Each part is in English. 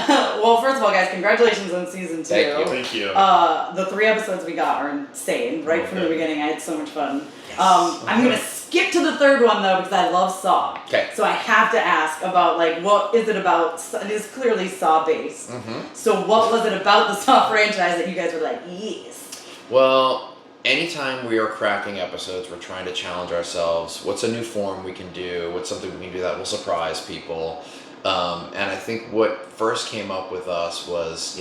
Well, first of all, guys, congratulations on season 2. Thank you. The 3 episodes we got are insane. Right from the beginning, I had so much fun. Yes. I'm gonna skip to the 3rd one though because I love Saw. Okay. So I have to ask about what is it about? It is clearly Saw based. Mm-hmm. So what was it about the Saw franchise that you guys were like, yes? Well, anytime we are crafting episodes, we're trying to challenge ourselves. What's a new form we can do? What's something we can do that will surprise people? And I think what first came up with us was,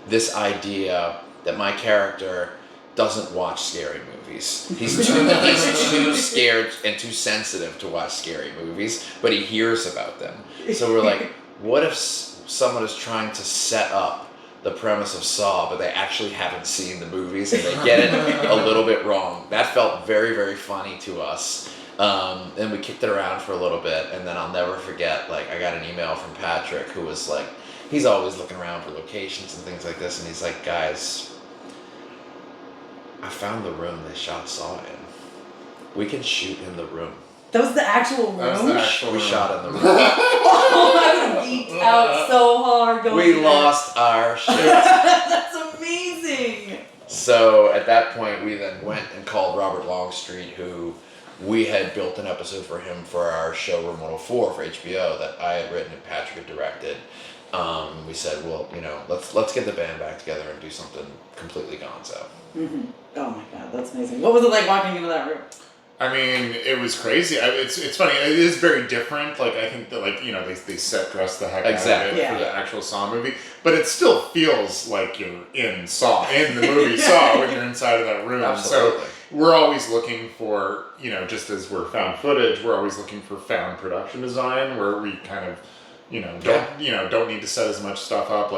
this idea that my character doesn't watch scary movies. He's too scared and too sensitive to watch scary movies, but he hears about them. So we're like, what if someone is trying to set up the premise of Saw, but they actually haven't seen the movies and they get it a little bit wrong? That felt very, very funny to us. And we kicked it around for a little bit, and then I'll never forget, I got an email from Patrick who was like, he's always looking around for locations and things like this, and he's like, guys, I found the room they shot Saw in. We can shoot in the room. That was the actual room? We shot in the room. Oh, I would have geeked out so hard going We lost our shit. That's amazing. So at that point, we then went and called Robert Longstreet, who we had built an episode for him for our show Room 104 for HBO that I had written and Patrick had directed. We said, well, let's get the band back together and do something completely gonzo. Mm-hmm. Oh my God, that's amazing. What was it like walking into that room? I mean, it was crazy. It's funny. It is very different. I think that they set dress the heck out of it for the actual Saw movie, but it still feels like you're in the movie Saw when you're inside of that room. Absolutely. So we're always looking for, just as we're found footage, we're always looking for found production design where we kind of, don't need to set as much stuff up.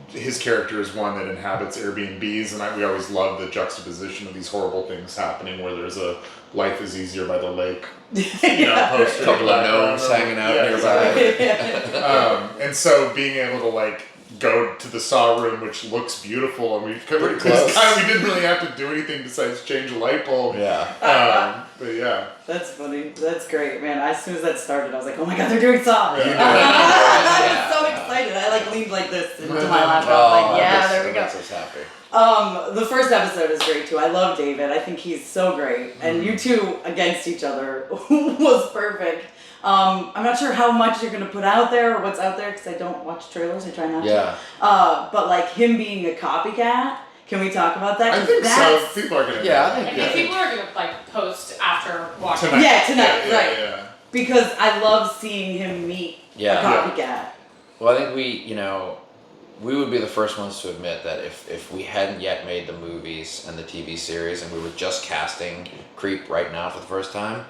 His character is one that inhabits Airbnbs, and we always love the juxtaposition of these horrible things happening where there's a life is easier by the lake, poster. A couple of gnomes hanging out nearby. And so being able to go to the Saw room, which looks beautiful, and we didn't really have to do anything besides change a light bulb. Yeah. But yeah. That's funny. That's great, man. As soon as that started, I was like, oh my God, they're doing Saw. Yeah. I was so excited. I leaned like this into my laptop. There we go. Makes us happy. The first episode is great too. I love David. I think he's so great. And you two against each other was perfect. I'm not sure how much you're going to put out there or what's out there because I don't watch trailers. I try not to. But him being a copycat, can we talk about that? I think so. People are going to. I think people are going to post after watching. Tonight, right. Yeah. Because I love seeing him meet a copycat. Well, I think we would be the first ones to admit that if we hadn't yet made the movies and the TV series and we were just casting Creep right now for the first time,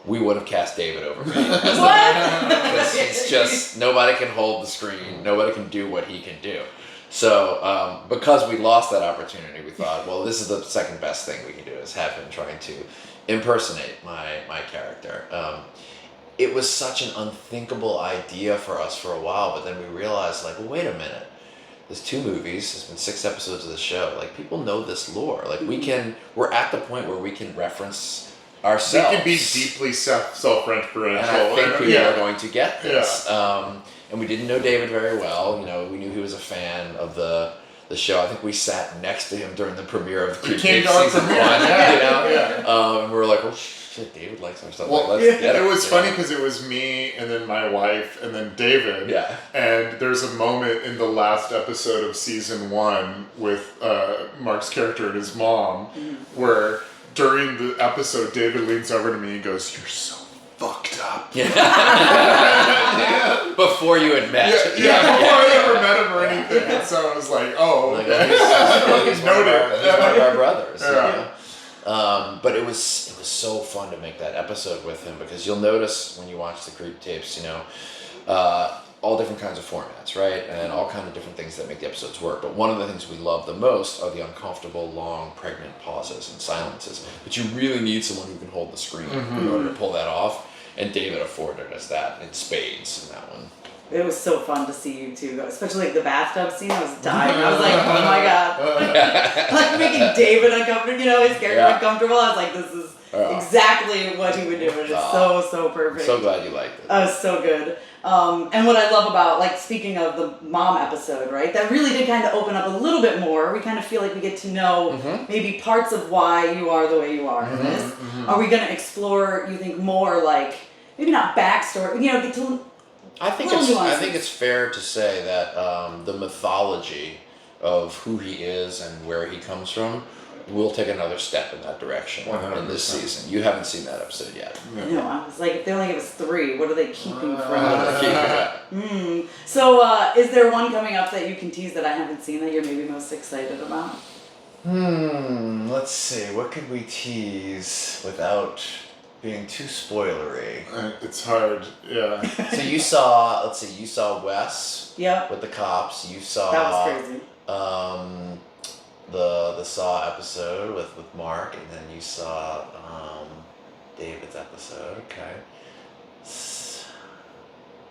we would have cast David over me. Because it's just, nobody can hold the screen, nobody can do what he can do. So, because we lost that opportunity, we thought, well, this is the second best thing we can do, is have him trying to impersonate my character. It was such an unthinkable idea for us for a while, but then we realized, well, wait a minute. There's 2 movies, there's been 6 episodes of the show. People know this lore. We're at the point where we can reference ourselves. We can be deeply self-referential. And I think people are going to get this. And we didn't know David very well. We knew he was a fan of the show. I think we sat next to him during the premiere of Creep season 1. And we were like, oh shit, David likes our stuff. Well, let's get it. It was funny because it was me and then my wife and then David. Yeah. And there's a moment in the last episode of season 1 with Mark's character and his mom where during the episode, David leans over to me and goes, "You're so fucked up." Before you had met. Before I ever met him or anything. And so I was like, oh, okay. He's one of our brothers. But it was so fun to make that episode with him because you'll notice when you watch the Creep tapes, all different kinds of formats, right? And all kinds of different things that make the episodes work. But one of the things we love the most are the uncomfortable, long, pregnant pauses and silences. But you really need someone who can hold the screen in order to pull that off. And David afforded us that in spades in that one. It was so fun to see you two, especially the bathtub scene. I was dying. I was like, oh my God. Making David uncomfortable, his character uncomfortable. I was like, this is exactly what he would do. It is so perfect. So glad you liked it. So good. And what I love about, like, speaking of the mom episode, right, that really did kind of open up a little bit more. We kind of feel like we get to know maybe parts of why you are the way you are in this. Are we going to explore, you think, more, like, maybe not backstory, you know, get to I think it's fair to say that the mythology of who he is and where he comes from will take another step in that direction 100%. in this season. You haven't seen that episode yet. No, I was like, if they only give us 3, what are they keeping from us? So, is there one coming up that you can tease that I haven't seen that you're maybe most excited about? Let's see. What could we tease without being too spoilery? It's hard, yeah. So you saw Wes Yep. with the cops. You saw That was crazy. The Saw episode with Mark, and then you saw David's episode. Okay.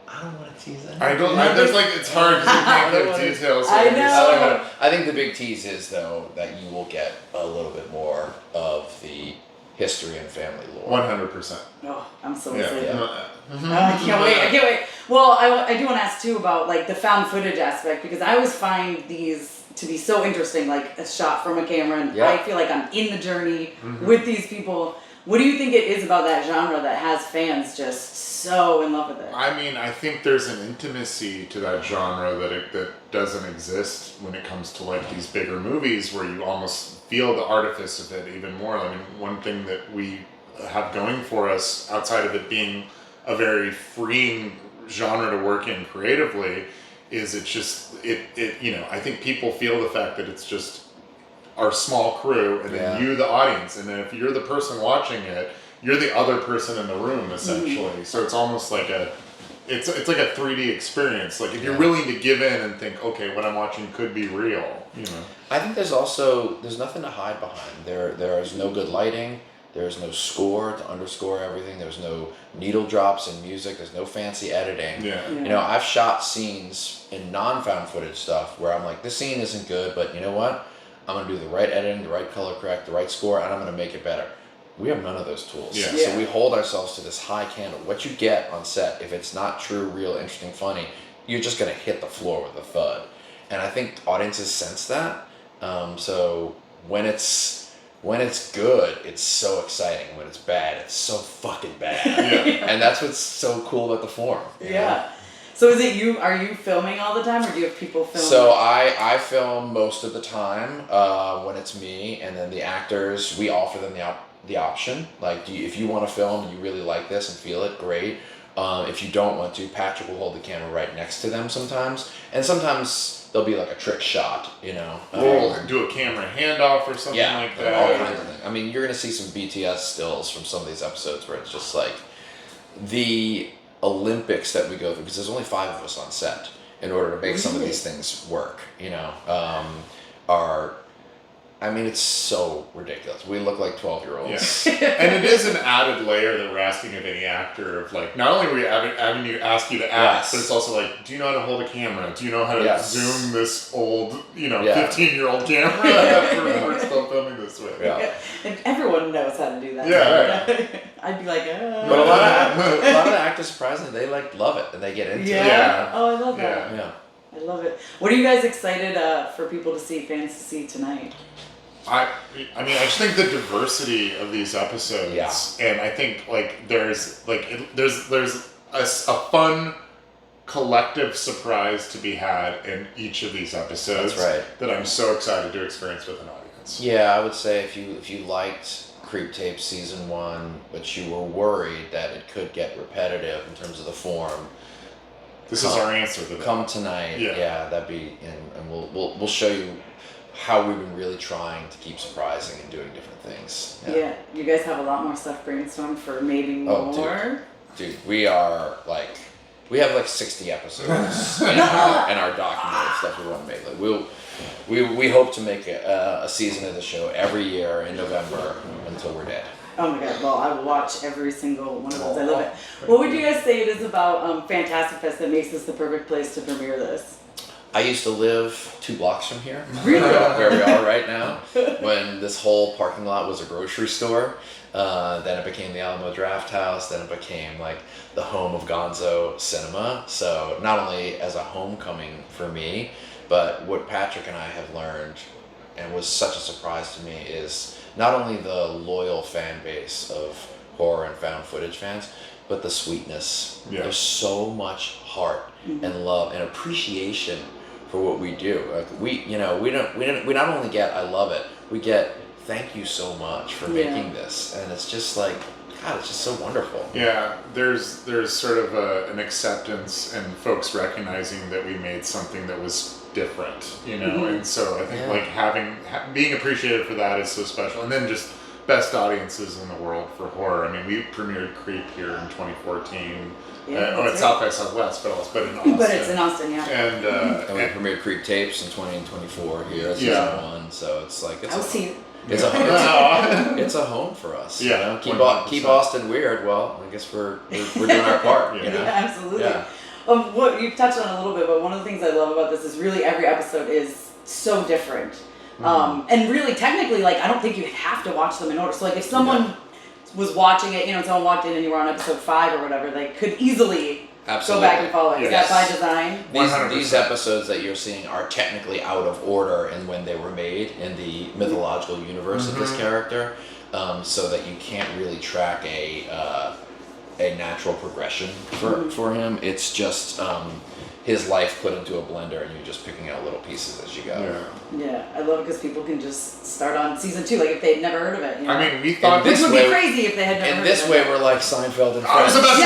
I don't want to tease that. There's like, it's hard to make the details. I know. I think the big tease is, though, that you will get a little bit more of the history and family lore. 100%. Oh, I'm so Yeah. excited. Yeah. I can't wait. Well, I do want to ask too about, like, the found footage aspect, because I always find these to be so interesting, like a shot from a camera, and I feel like I'm in the journey with these people. What do you think it is about that genre that has fans just so in love with it? I mean, I think there's an intimacy to that genre that doesn't exist when it comes to, like, these bigger movies where you almost feel the artifice of it even more. I mean, one thing that we have going for us outside of it being a very freeing genre to work in creatively is you know, I think people feel the fact that it's just our small crew and then you, the audience, and then if you're the person watching it, you're the other person in the room essentially. So it's almost like it's like a 3D experience. Like, if you're willing to give in and think, okay, what I'm watching could be real, you know. I think there's nothing to hide behind. There is no good lighting. There's no score to underscore everything. There's no needle drops in music. There's no fancy editing. Yeah. You know, I've shot scenes in non-found footage stuff where I'm like, this scene isn't good, but you know what? I'm going to do the right editing, the right color correct, the right score, and I'm going to make it better. We have none of those tools. Yeah. So we hold ourselves to this high candle. What you get on set, if it's not true, real, interesting, funny, you're just going to hit the floor with a thud. And I think audiences sense that. So when it's good, it's so exciting. When it's bad, it's so fucking bad. And that's what's so cool about the form. You know? So is it you? Are you filming all the time, or do you have people filming? So I film most of the time when it's me, and then the actors, we offer them the option. Like, if you want to film and you really like this and feel it, great. If you don't want to, Patrick will hold the camera right next to them sometimes, and sometimes there'll be like a trick shot, you know. We'll do a camera handoff or something like that. All kinds of things. I mean, you're gonna see some BTS stills from some of these episodes where it's just like the Olympics that we go through, because there's only 5 of us on set in order to make some of these things work, you know, I mean, it's so ridiculous. We look like 12-year-olds. Yeah. And it is an added layer that we're asking of any actor of, like, not only are we having you ask you to act, but it's also like, do you know how to hold a camera? Do you know how to zoom this old, 15-year-old camera that we're still filming this with? Yeah. And everyone knows how to do that. Yeah. I'd be like, But a lot of the actors, surprisingly, they love it and they get into it. Yeah. Oh, I love that. Yeah. I love it. What are you guys excited for people to see, fans to see tonight? I mean, I just think the diversity of these episodes, and I think, like, there's a fun collective surprise to be had in each of these episodes. That's right. That I'm so excited to experience with an audience. Yeah, I would say if you liked Creep Tape Season 1, but you were worried that it could get repetitive in terms of the form, this is our answer to that. Come tonight. Yeah, that'd be, and we'll show you how we've been really trying to keep surprising and doing different things. Yeah, you guys have a lot more stuff brainstormed for maybe more. Dude, we have like 60 episodes in our document of stuff we want to make. Like we hope to make a season of the show every year in November until we're dead. Oh my god, well, I will watch every single one of those. I love it. What would you guys say it is about Fantastic Fest that makes this the perfect place to premiere this? I used to live 2 blocks from here, Really? where we are right now, when this whole parking lot was a grocery store. Then it became the Alamo Draft House. Then it became like the home of Gonzo Cinema. So not only as a homecoming for me, but what Patrick and I have learned, and was such a surprise to me, is not only the loyal fan base of horror and found footage fans, but the sweetness. Yeah. There's so much heart and love and appreciation for what we do. Like we not only get I love it, we get thank you so much for making this, and it's just like, God, it's just so wonderful. Yeah, there's sort of an acceptance and folks recognizing that we made something that was different, you know, and so I think like being appreciated for that is so special. And then just best audiences in the world for horror. I mean, we premiered Creep here in 2014. It's South by Southwest, but in Austin. But it's in Austin, yeah. And we premiered Creep Tapes in 2024 here, season 1. So it's like it's a home for us. Yeah, you know? Keep Austin weird. Well, I guess we're doing our part. You know? Yeah, absolutely. Yeah. What you touched on a little bit, but one of the things I love about this is really every episode is so different. And really, technically, like, I don't think you have to watch them in order. So, like, if someone was watching it, you know, someone walked in and you were on episode 5 or whatever, they could easily go back and follow it. Is that by design? These episodes that you're seeing are technically out of order in when they were made in the mythological universe of this character, so that you can't really track a natural progression for him. It's just his life put into a blender, and you're just picking out little pieces as you go. Yeah, I love it because people can just start on season 2, like if they'd never heard of it. You know? I mean, we thought which would be crazy if they had never heard of it. In this way, we're like Seinfeld and Friends. I was about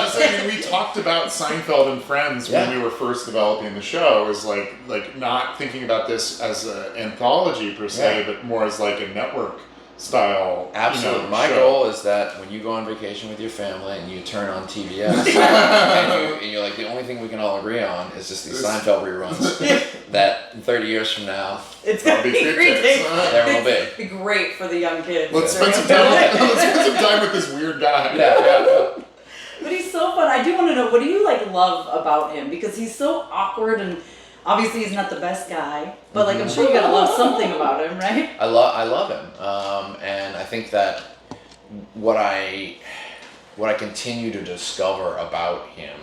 to say, I mean, we talked about Seinfeld and Friends when we were first developing the show. It was like not thinking about this as an anthology per se, but more as like a network style. Absolutely. You know, My show. goal is that when you go on vacation with your family and you turn on TBS and you're like, the only thing we can all agree on is just these Seinfeld reruns. That 30 years from now, it's gonna be great. There will be. It'd be great for the young kids. Let's spend some time with this weird guy. But he's so fun. I do want to know, what do you like love about him? Because he's so awkward, and obviously he's not the best guy, but like I'm sure you gotta love something about him, right? I love him, and I think that what I continue to discover about him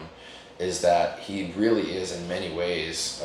is that he really is in many ways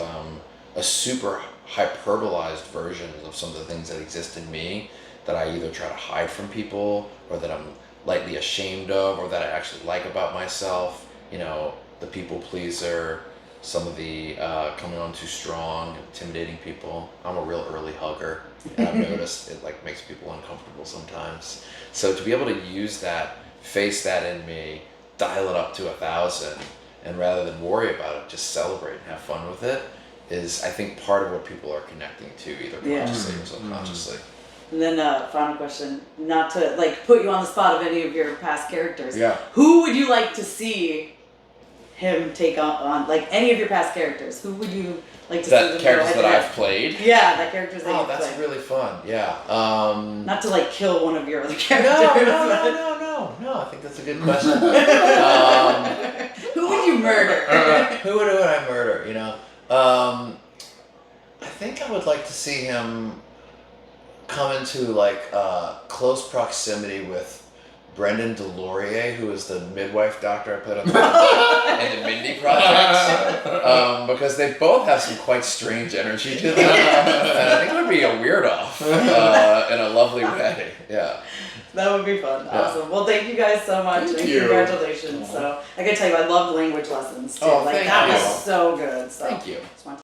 a super hyperbolized version of some of the things that exist in me that I either try to hide from people, or that I'm lightly ashamed of, or that I actually like about myself. You know, the people pleaser, some of the coming on too strong, intimidating people. I'm a real early hugger, and I've noticed it like makes people uncomfortable sometimes. So to be able to use that, face that in me, dial it up to 1,000, and rather than worry about it, just celebrate and have fun with it, is I think part of what people are connecting to, either consciously or subconsciously. And then final question, not to like put you on the spot of any of your past characters. Yeah. Who would you like to see him take on like any of your past characters? Who would you like to see them characters go that head-to-head? I've played? Yeah, that characters that Oh, you've that's played. really fun. Yeah. Not to like kill one of your other characters. No. I think that's a good question. Who would you murder? Who would I murder? You know, I think I would like to see him come into like close proximity with Brendan Delorier, who is the midwife doctor I played on in the Mindy projects, because they both have some quite strange energy to them, and I think it would be a weird off in a lovely way. Yeah. That would be fun. Yeah. Awesome. Well, thank you guys so much. Thank and you. Congratulations. So I gotta tell you, I loved language lessons too. Oh, like thank that you. was so good. So Thank you. just want to